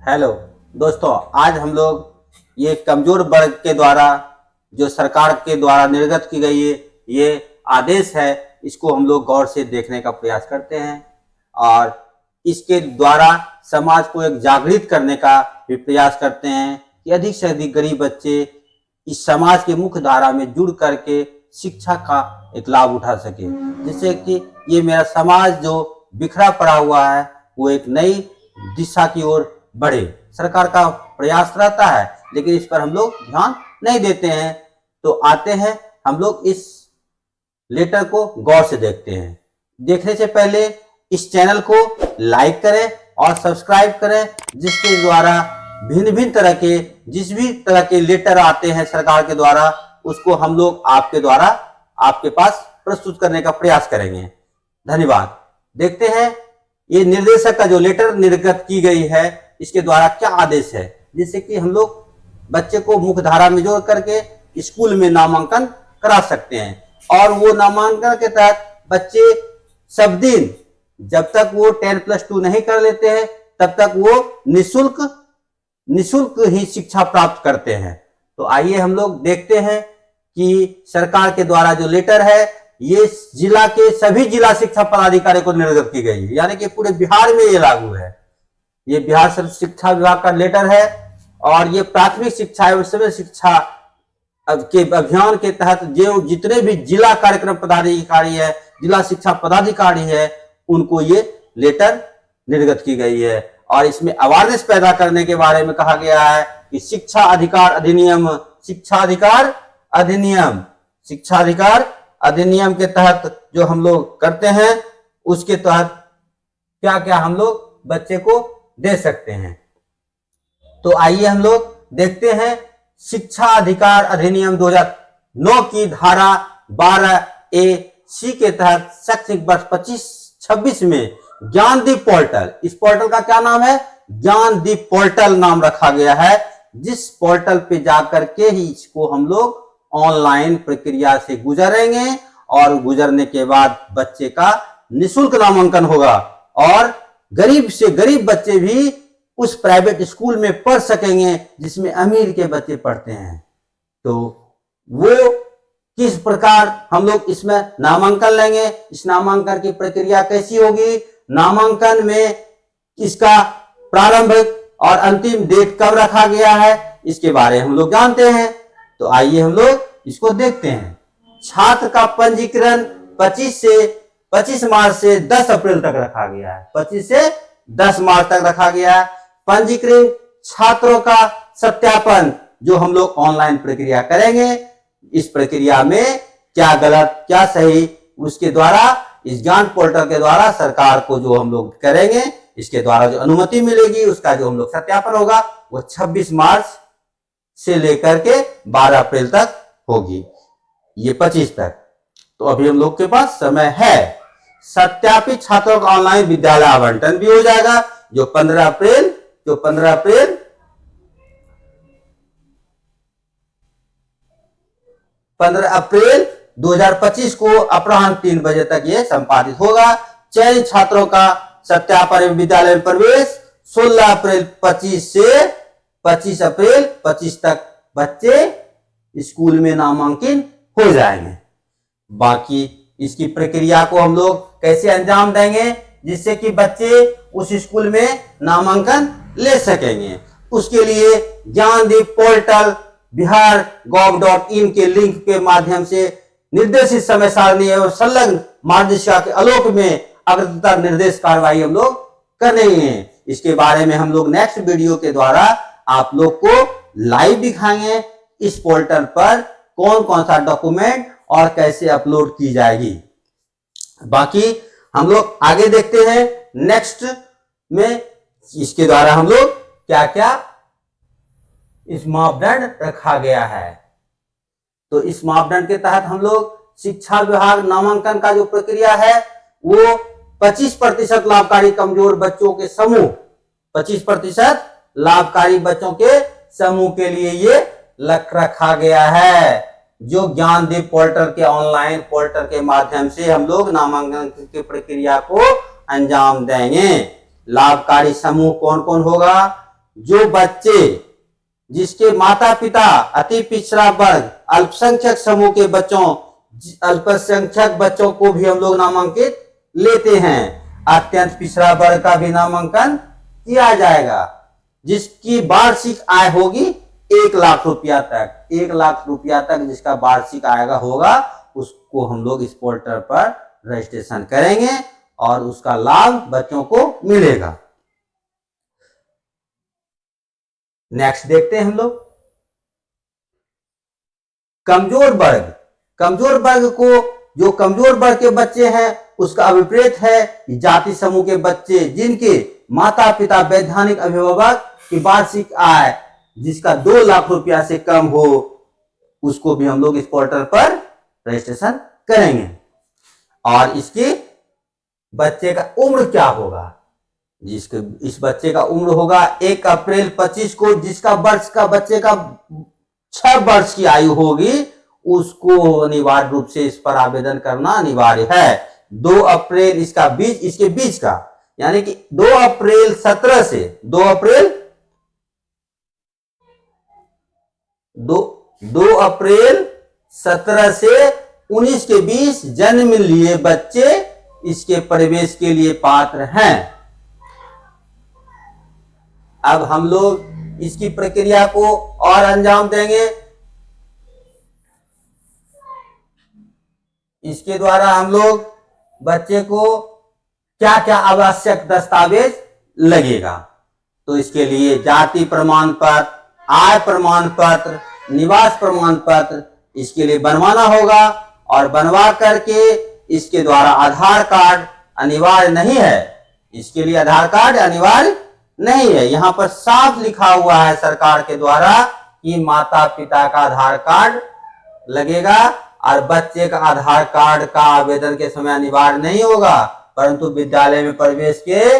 Hello दोस्तों, आज हम लोग ये कमजोर वर्ग के द्वारा जो सरकार के द्वारा निर्गत की गई ये आदेश है, इसको हम लोग गौर से देखने का प्रयास करते हैं और इसके द्वारा समाज को एक जागृत करने का भी प्रयास करते हैं कि अधिक से अधिक गरीब बच्चे इस समाज के मुख्य धारा में जुड़ करके शिक्षा का एक लाभ उठा सके, जिससे कि ये मेरा समाज जो बिखरा पड़ा हुआ है वो एक नई दिशा की ओर बढ़े। सरकार का प्रयास रहता है लेकिन इस पर हम लोग ध्यान नहीं देते हैं। तो आते हैं हम लोग इस लेटर को गौर से देखते हैं। देखने से पहले इस चैनल को लाइक करें और सब्सक्राइब करें, जिसके द्वारा भिन्न भिन्न तरह के जिस भी तरह के लेटर आते हैं सरकार के द्वारा उसको हम लोग आपके द्वारा आपके पास प्रस्तुत करने का प्रयास करेंगे। धन्यवाद। देखते हैं ये निर्देशक का जो लेटर निर्गत की गई है इसके द्वारा क्या आदेश है, जिससे कि हम लोग बच्चे को मुख्य धारा में जोड़ करके स्कूल में नामांकन करा सकते हैं। और वो नामांकन के तहत बच्चे सब दिन जब तक वो 10+2 नहीं कर लेते हैं तब तक वो निःशुल्क ही शिक्षा प्राप्त करते हैं। तो आइए हम लोग देखते हैं कि सरकार के द्वारा जो लेटर है ये जिला के सभी जिला शिक्षा पदाधिकारी को निर्गत की गई है, यानी कि पूरे बिहार में ये लागू है। ये बिहार सर्व शिक्षा विभाग का लेटर है और ये प्राथमिक शिक्षा एवं सर्व शिक्षा के अभियान के तहत जो जितने भी जिला कार्यक्रम पदाधिकारी है, जिला शिक्षा पदाधिकारी है, उनको ये लेटर निर्गत की गई है। और इसमें अवेयरनेस पैदा करने के बारे में कहा गया है कि शिक्षा अधिनियम के तहत जो हम लोग करते हैं उसके तहत क्या क्या हम लोग बच्चे को दे सकते हैं। तो आइए हम लोग देखते हैं शिक्षा अधिकार अधिनियम 2009 की धारा 12A(c) के तहत शैक्षणिक वर्ष 25-26 में ज्ञानदीप पोर्टल, इस पोर्टल का क्या नाम है, ज्ञानदीप पोर्टल नाम रखा गया है, जिस पोर्टल पे जाकर के ही इसको हम लोग ऑनलाइन प्रक्रिया से गुजरेंगे और गुजरने के बाद बच्चे का निःशुल्क नामांकन होगा और गरीब से गरीब बच्चे भी उस प्राइवेट स्कूल में पढ़ सकेंगे जिसमें अमीर के बच्चे पढ़ते हैं। तो वो किस प्रकार हम लोग इसमें नामांकन लेंगे, इस नामांकन की प्रक्रिया कैसी होगी, नामांकन में इसका प्रारंभिक और अंतिम डेट कब रखा गया है, इसके बारे में हम लोग जानते हैं। तो आइए हम लोग इसको देखते हैं। छात्र का पंजीकरण 25 मार्च से 10 अप्रैल तक रखा गया है। 25 से 10 मार्च तक रखा गया है। पंजीकृत छात्रों का सत्यापन जो हम लोग ऑनलाइन प्रक्रिया करेंगे, इस प्रक्रिया में क्या गलत क्या सही उसके द्वारा इस ज्ञान पोर्टल के द्वारा सरकार को जो हम लोग करेंगे, इसके द्वारा जो अनुमति मिलेगी उसका जो हम लोग सत्यापन होगा वो 26 मार्च से लेकर के 12 अप्रैल तक होगी, ये 25 तक। तो अभी हम लोग के पास समय है। सत्यापित छात्रों का ऑनलाइन विद्यालय आवंटन भी हो जाएगा जो 15 अप्रैल 2025 को अपराह्न 3 बजे तक ये संपादित होगा। चयनित छात्रों का सत्यापन एवं विद्यालय में प्रवेश 16 अप्रैल 25 से 25 अप्रैल 25 तक बच्चे स्कूल में नामांकित हो जाएंगे। बाकी इसकी प्रक्रिया को हम लोग कैसे अंजाम देंगे जिससे कि बच्चे उस स्कूल में नामांकन ले सकेंगे, उसके लिए ज्ञानदीप पोर्टल bihargov.in के लिंक के माध्यम से निर्देशित समय सारणी एवं संलग्न मार्गदर्शिका के आलोक में अग्रता निर्देश कार्रवाई हम लोग करेंगे। इसके बारे में हम लोग नेक्स्ट वीडियो के द्वारा आप लोग को लाइव दिखाएंगे इस पोर्टल पर कौन कौन सा डॉक्यूमेंट और कैसे अपलोड की जाएगी। बाकी हम लोग आगे देखते हैं नेक्स्ट में इसके द्वारा हम लोग क्या क्या इस मापदंड रखा गया है। तो इस मापदंड के तहत हम लोग शिक्षा विभाग नामांकन का जो प्रक्रिया है वो 25% लाभकारी कमजोर बच्चों के समूह 25% लाभकारी बच्चों के समूह के लिए ये लक्ष्य रखा गया है, जो ज्ञानदीप पोर्टल के ऑनलाइन पोर्टल के माध्यम से हम लोग नामांकन की प्रक्रिया को अंजाम देंगे। लाभकारी समूह कौन कौन होगा, जो बच्चे जिसके माता पिता अति पिछड़ा वर्ग, अल्पसंख्यक समूह के बच्चों, अल्पसंख्यक बच्चों को भी हम लोग नामांकित लेते हैं। अत्यंत पिछड़ा वर्ग का भी नामांकन किया जाएगा। जिसकी वार्षिक आय होगी 1 लाख रुपया तक, 1 लाख रुपया तक जिसका वार्षिक आय होगा, उसको हम लोग इस पोर्टल पर रजिस्ट्रेशन करेंगे और उसका लाभ बच्चों को मिलेगा। नेक्स्ट देखते हैं हम लोग कमजोर वर्ग। कमजोर वर्ग को, जो कमजोर वर्ग के बच्चे हैं, उसका अभिप्रेत है कि जाति समूह के बच्चे जिनके माता पिता वैधानिक अभिभावक की वार्षिक आय जिसका 2 लाख रुपया से कम हो, उसको भी हम लोग इस पोर्टल पर रजिस्ट्रेशन करेंगे। और इसके बच्चे का उम्र क्या होगा, जिसके इस बच्चे का उम्र होगा 1 अप्रैल 25 को, जिसका वर्ष का बच्चे का 6 वर्ष की आयु होगी, उसको अनिवार्य रूप से इस पर आवेदन करना अनिवार्य है। 2 अप्रैल इसका बीच, इसके बीच का, यानी कि 2 अप्रैल 17 से 2 अप्रैल 17 से 19 के बीच जन्म लिए बच्चे इसके प्रवेश के लिए पात्र हैं। अब हम लोग इसकी प्रक्रिया को और अंजाम देंगे। इसके द्वारा हम लोग बच्चे को क्या क्या आवश्यक दस्तावेज लगेगा, तो इसके लिए जाति प्रमाण पत्र, आय प्रमाण पत्र, निवास प्रमाण पत्र इसके लिए बनवाना होगा। और बनवा करके इसके द्वारा आधार कार्ड अनिवार्य नहीं है, इसके लिए आधार कार्ड अनिवार्य नहीं है। यहाँ पर साफ लिखा हुआ है सरकार के द्वारा कि माता पिता का आधार कार्ड लगेगा और बच्चे का आधार कार्ड का आवेदन के समय अनिवार्य नहीं होगा, परंतु विद्यालय में प्रवेश के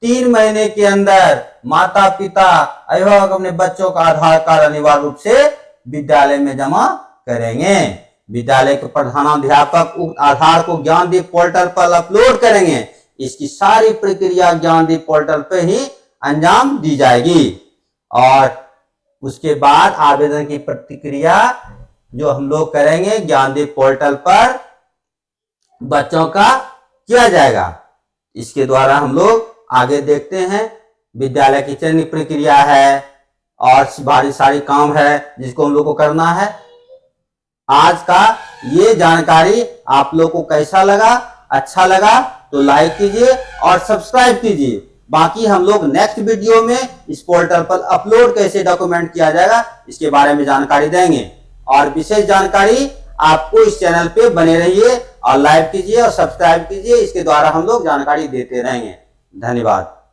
3 महीने के अंदर माता पिता अभिभावक अपने बच्चों का आधार कार्ड अनिवार्य रूप से विद्यालय में जमा करेंगे। विद्यालय के प्रधानाध्यापक उक्त आधार को ज्ञानदीप पोर्टल पर अपलोड करेंगे। इसकी सारी प्रक्रिया ज्ञानदीप पोर्टल पर ही अंजाम दी जाएगी और उसके बाद आवेदन की प्रतिक्रिया जो हम लोग करेंगे ज्ञानदीप पोर्टल पर बच्चों का किया जाएगा। इसके द्वारा हम लोग आगे देखते हैं विद्यालय की चयन प्रक्रिया है और भारी सारी काम है जिसको हम लोग को करना है। आज का ये जानकारी आप लोग को कैसा लगा, अच्छा लगा तो लाइक कीजिए और सब्सक्राइब कीजिए। बाकी हम लोग नेक्स्ट वीडियो में इस पोर्टल पर अपलोड कैसे डॉक्यूमेंट किया जाएगा इसके बारे में जानकारी देंगे और विशेष जानकारी आपको इस चैनल पे बने रहिए और लाइक कीजिए और सब्सक्राइब कीजिए। इसके द्वारा हम लोग जानकारी देते रहेंगे। धन्यवाद।